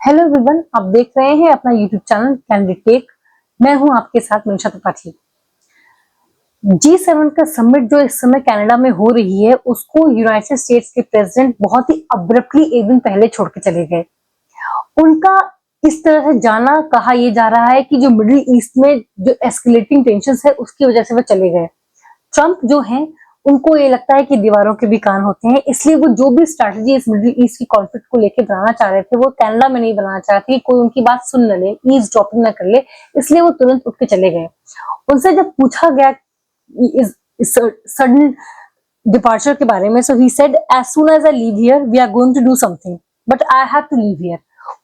Hello everyone, आप देख रहे हैं अपना यूट्यूब चैनल कैंडी टेक। मैं हूं आपके साथ मनीषा त्रिपाठी। G7 का समिट जो इस समय कनाडा में हो रही है, उसको यूनाइटेड स्टेट्स के प्रेसिडेंट बहुत ही अब्रप्टली एक दिन पहले छोड़ के चले गए। उनका इस तरह से जाना कहा यह जा रहा है कि जो मिडिल ईस्ट में जो एस्केलेटिंग टेंशंस है उसकी वजह से वो चले गए। ट्रंप जो हैं उनको ये लगता है कि दीवारों के भी कान होते हैं, इसलिए वो जो भी स्ट्रैटेजी इस मिडिल ईस्ट की कॉन्फ्लिक्ट को लेके बनाना चाह रहे थे वो कनाडा में नहीं बनाना चाहते, कोई उनकी बात सुन न ले, ईज ड्रॉपिंग न कर ले, इसलिए वो तुरंत उठ के चले गए। उनसे जब पूछा गया इस सडन डिपार्चर के बारे में, so he said as soon as I leave here we are going to do something but I have to leave here.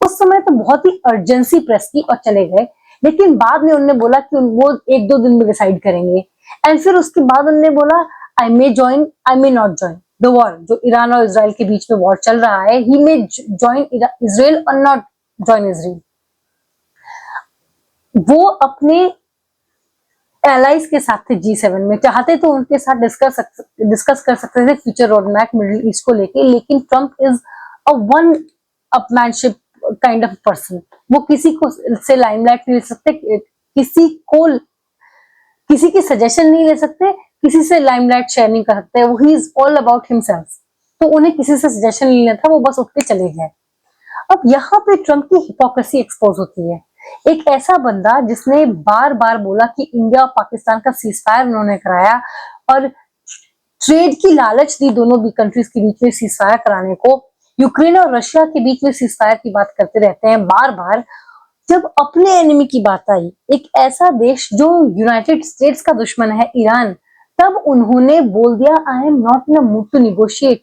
उस समय तो बहुत ही अर्जेंसी प्रेस की और चले गए, लेकिन बाद में उन्होंने बोला कि वो एक दो दिन में डिसाइड करेंगे। एंड फिर उसके बाद उन्होंने बोला I may join, I may not join the war. जो ईरान और इजराइल के बीच में वॉर चल रहा है, ही मे ज्वाइन इजराइल और नॉट ज्वाइन इजराइल। वो अपने एलाइज के साथ थे G7 में, चाहते तो उनके साथ डिस्कस कर सकते थे future road map middle east को लेके, लेकिन Trump is a one upmanship kind of person. वो किसी को से लाइमलाइट नहीं ले सकते, किसी की सजेशन नहीं ले सकते, किसी से लाइमलाइट शेयर नहीं कर सकते। वो he is all about himself. तो उन्हें किसी से सजेशन नहीं लेना था, वो बस उठ के चले गए। अब यहाँ पे ट्रंप की हिपोक्रेसी एक्सपोज होती है। एक ऐसा बंदा जिसने बार बार बोला कि इंडिया और पाकिस्तान का सीज फायर उन्होंने कराया और ट्रेड की लालच दी दोनों भी कंट्रीज के बीच में सीज फायर कराने को, यूक्रेन और रशिया के बीच में सीज फायर की बात करते रहते हैं बार बार। जब अपने एनिमी की बात आई, एक ऐसा देश जो यूनाइटेड स्टेट्स का दुश्मन है, ईरान, तब उन्होंने बोल दिया I am not in a mood to negotiate.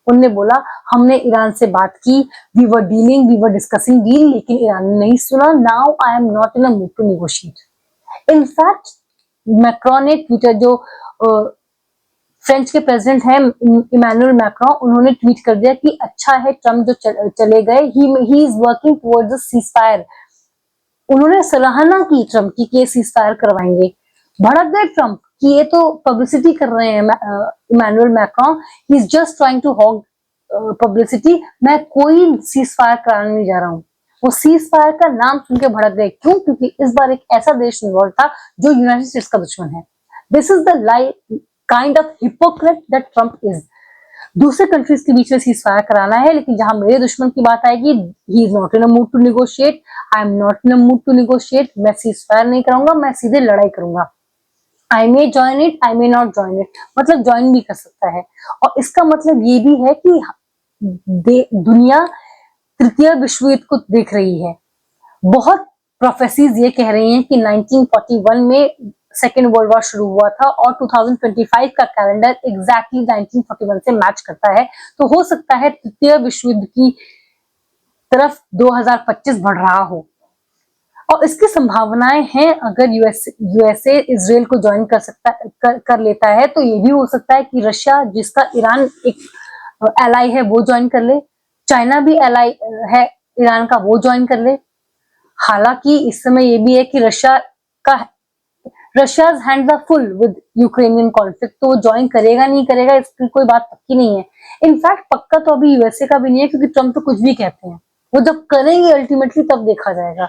उन्होंने बोला हमने ईरान से बात की, we were dealing, we were discussing deal, लेकिन ईरान ने नहीं सुना। Now I am not in a mood to negotiate. In fact Macron ने ट्विटर, जो फ्रेंच के प्रेसिडेंट हैं इमैनुअल मैक्रोन, उन्होंने ट्वीट कर दिया कि अच्छा है ट्रंप जो चले गए, he is working towards a ceasefire. उन्होंने सराहना की ट्रंप की कि ये सीज फायर करवाएंगे। भड़क गए ट्रंप कि ये तो पब्लिसिटी कर रहे हैं Emmanuel Macron, he is just trying to hog publicity, मैं कोई सीज फायर कराने नहीं जा रहा हूँ। वो सीज फायर का नाम सुन के भड़क गए। क्यों? क्योंकि इस बार एक ऐसा देश इन्वॉल्व था जो यूनाइटेड स्टेट्स का दुश्मन है। This is the kind of hypocrite that Trump is. दूसरे कंट्रीज के बीच में सीज फायर कराना है, लेकिन जहां मेरे दुश्मन की बात आएगी, he is not in a mood to negotiate, I am not in a mood to negotiate, मैं सीज फायर नहीं कराऊंगा, मैं सीधे लड़ाई करूंगा। I may join it, I may not join it, मतलब ज्वाइन भी कर सकता है। और इसका मतलब ये भी है कि दुनिया तृतीय विश्व युद्ध को देख रही है। बहुत प्रोफेसीज ये कह रही हैं कि 1941 में सेकेंड वर्ल्ड वॉर शुरू हुआ था और 2025 का कैलेंडर एग्जैक्टली 1941 से मैच करता है। तो हो सकता है तृतीय विश्व युद्ध की तरफ 2025 बढ़ रहा हो, और इसकी संभावनाएं हैं। अगर यूएसए इसराइल को ज्वाइन कर लेता है, तो ये भी हो सकता है कि रशिया, जिसका ईरान एक एलाई है, वो ज्वाइन कर ले। चाइना भी एलाई है ईरान का, वो ज्वाइन कर ले। हालांकि इस समय ये भी है कि Russia's hands are full with Ukrainian conflict, तो वो ज्वाइन करेगा नहीं करेगा इसकी कोई बात पक्की नहीं है। इनफैक्ट पक्का तो अभी यूएसए का भी नहीं है, क्योंकि ट्रंप तो कुछ भी कहते हैं, वो जब करेंगे अल्टीमेटली तब देखा जाएगा।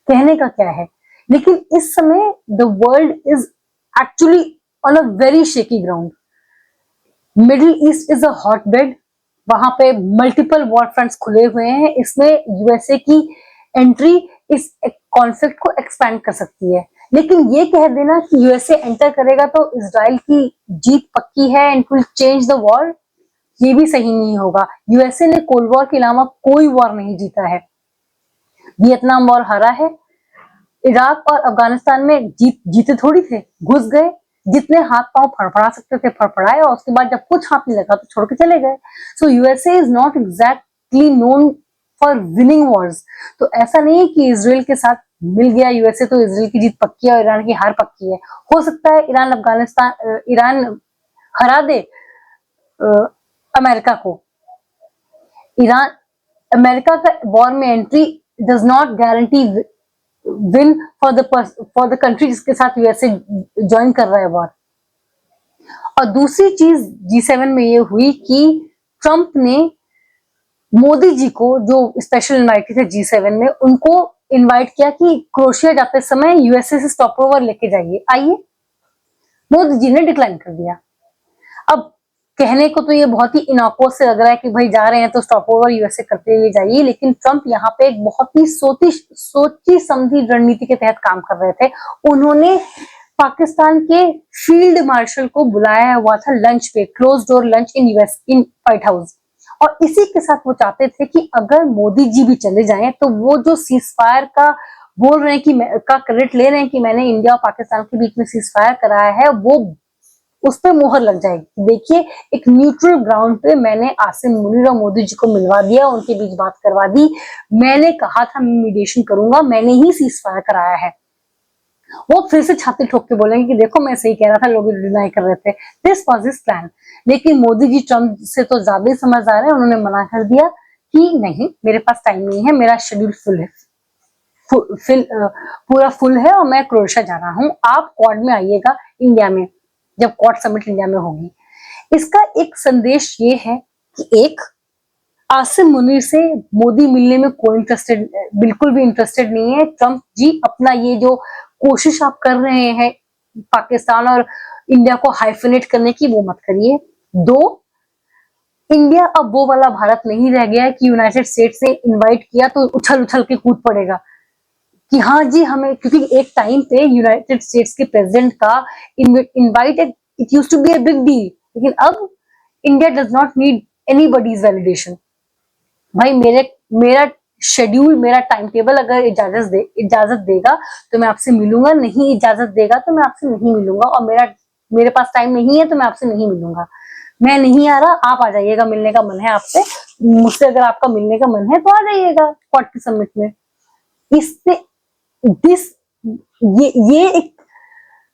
कहने का क्या है, लेकिन इस समय the world is actually on a very shaky ground. Middle east is a hotbed, वहां पे मल्टीपल वॉर फ्रंट्स खुले हुए हैं। इसमें यूएसए की एंट्री इस कॉन्फ्लिक्ट को एक्सपैंड कर सकती है, लेकिन ये कह देना कि यूएसए एंटर करेगा तो इजराइल की जीत पक्की है and will change the war, ये भी सही नहीं होगा। यूएसए ने कोल्ड वॉर के अलावा कोई वॉर नहीं जीता है। वियतनाम वॉर हारा है, इराक और अफगानिस्तान में जीते थोड़ी थे, घुस गए, जितने हाथ पांव फड़फड़ा सकते थे फड़फड़ाए, और उसके बाद जब कुछ हाथ नहीं लगा तो छोड़ के चले गए। So USA is not exactly known for winning wars. तो ऐसा नहीं है कि इसराइल के साथ मिल गया यूएसए तो इसराइल की जीत पक्की है और ईरान की हार पक्की है। हो सकता है ईरान हरा दे अमेरिका को। ईरान अमेरिका का वॉर में entry does not guarantee win for the country जिसके साथ यूएसए ज्वाइन कर रहा है वॉर। और दूसरी चीज G7 में ये हुई कि ट्रंप ने मोदी जी को जो स्पेशल इन्वाइटेड थे G7 में, उनको इनवाइट किया कि क्रोएशिया जाते समय यूएसए से स्टॉप ओवर लेके जाइए, आइए। मोदी जी ने डिक्लाइन कर दिया। अब कहने को तो ये बहुत ही इनॉक्यूअस से लग रहा है कि भाई जा रहे हैं तो स्टॉप ओवर यूएसए करते हुए जाइए, लेकिन ट्रंप यहाँ पे एक बहुत ही सोची समझी रणनीति के तहत काम कर रहे थे। उन्होंने पाकिस्तान के फील्ड मार्शल को बुलाया हुआ था लंच पे, क्लोज डोर लंच इन व्हाइट हाउस, और इसी के साथ वो चाहते थे कि अगर मोदी जी भी चले जाएं तो वो जो सीज फायर का बोल रहे हैं कि का क्रेडिट ले रहे हैं कि मैंने इंडिया और पाकिस्तान के बीच में सीज फायर कराया है, वो उस पर मोहर लग जाएगी। देखिए, एक न्यूट्रल ग्राउंड पे मैंने आसिम मुनीर और मोदी जी को मिलवा दिया, उनके बीच बात करवा दी, मैंने कहा था मैं मीडिएशन करूंगा, मैंने ही सीज फायर कराया है। वो फिर से छाती ठोक के बोलेंगे कि देखो मैं सही कह रहा था, लोग डिनाई कर रहे थे। This was his plan. लेकिन मोदी जी ट्रंप से तो ज्यादा ही समझदार है, उन्होंने मना कर दिया कि नहीं, मेरे पास टाइम नहीं है, मेरा शेड्यूल फुल है, पूरा फुल है और मैं क्रोएशिया जा रहा हूँ, आप क्वाड में आइएगा इंडिया में, जब क्वाड समिट इंडिया में होगी। इसका एक संदेश ये है कि एक, आसिम मुनीर से मोदी मिलने में कोई बिल्कुल भी इंटरेस्टेड नहीं है। ट्रंप जी अपना ये जो कोशिश आप कर रहे हैं पाकिस्तान और इंडिया को हाइफिनेट करने की, वो मत करिए। दो, इंडिया अब वो वाला भारत नहीं रह गया है कि यूनाइटेड स्टेट्स ने इनवाइट किया तो उछल उछल के कूद पड़ेगा कि हाँ जी हमें, क्योंकि एक टाइम पे यूनाइटेड स्टेट्स के प्रेसिडेंट का invite it used to be a big deal, लेकिन अब India does not need anybody's validation. भाई मेरा शेड्यूल, मेरा टाइम टेबल अगर इजाजत देगा तो मैं आपसे मिलूंगा, नहीं इजाजत देगा तो मैं आपसे नहीं मिलूंगा, और मेरे पास टाइम नहीं है तो मैं आपसे नहीं मिलूंगा। मैं नहीं आ रहा, आप आ जाइएगा, मिलने का मन है आपसे, मुझसे अगर आपका मिलने का मन है तो आ जाइएगा क्वाड के समिट में। इससे दिस ये एक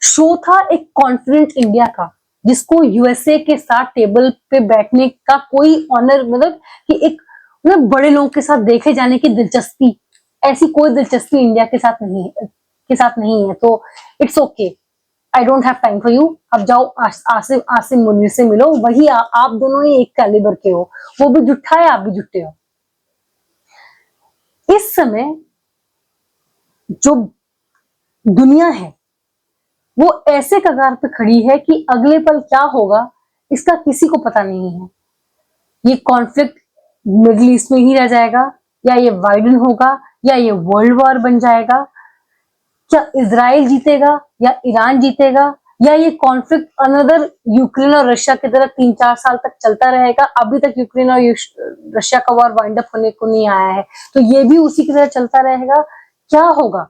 शो था एक कॉन्फिडेंट इंडिया का, जिसको यूएसए के साथ टेबल पे बैठने का कोई ऑनर, मतलब कि एक बड़े लोगों के साथ देखे जाने की दिलचस्पी, ऐसी कोई दिलचस्पी इंडिया के साथ नहीं है। तो it's okay, I don't have time for you, अब जाओ आसिम मुनीर से मिलो, वही आप दोनों ही एक कैलिबर के हो, वो भी जुट्ठा है, आप भी जुट्टे हो। इस समय जो दुनिया है वो ऐसे कगार पे खड़ी है कि अगले पल क्या होगा इसका किसी को पता नहीं है। ये कॉन्फ्लिक्ट मिडिल ईस्ट में ही रह जाएगा, या ये वाइडन होगा, या ये वर्ल्ड वॉर बन जाएगा, क्या इजराइल जीतेगा या ईरान जीतेगा, या ये कॉन्फ्लिक्ट अनदर यूक्रेन और रशिया की तरह 3-4 साल तक चलता रहेगा। अभी तक यूक्रेन और रशिया का वॉर वाइंड अप होने को नहीं आया है, तो ये भी उसी की तरह चलता रहेगा। क्या होगा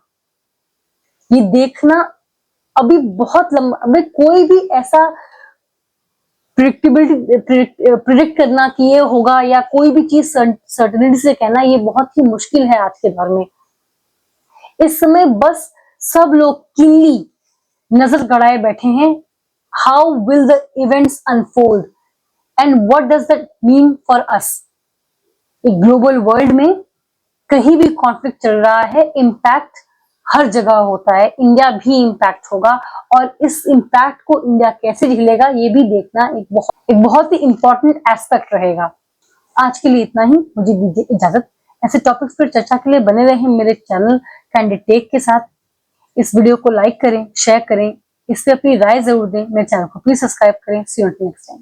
ये देखना अभी बहुत लंबा, अभी कोई भी ऐसा प्रिडिक्ट करना कि ये होगा, या कोई भी चीज सर्टेनिटी से कहना, ये बहुत ही मुश्किल है आज के दौर में। इस समय बस सब लोग किनली नजर गड़ाए बैठे हैं, how will the events unfold and what does that mean for us. एक ग्लोबल वर्ल्ड में कहीं भी कॉन्फ्लिक्ट चल रहा है, इम्पैक्ट हर जगह होता है, इंडिया भी इम्पैक्ट होगा, और इस इम्पैक्ट को इंडिया कैसे झेलेगा ये भी देखना एक बहुत ही इंपॉर्टेंट एस्पेक्ट रहेगा। आज के लिए इतना ही, मुझे दीजिए इजाजत। ऐसे टॉपिक्स पर चर्चा के लिए बने रहे मेरे चैनल कैंडिड टेक के साथ। इस वीडियो को लाइक करें, शेयर करें, इस पे अपनी राय जरूर दें, मेरे चैनल को प्लीज सब्सक्राइब करें। सी यू नेक्स्ट टाइम।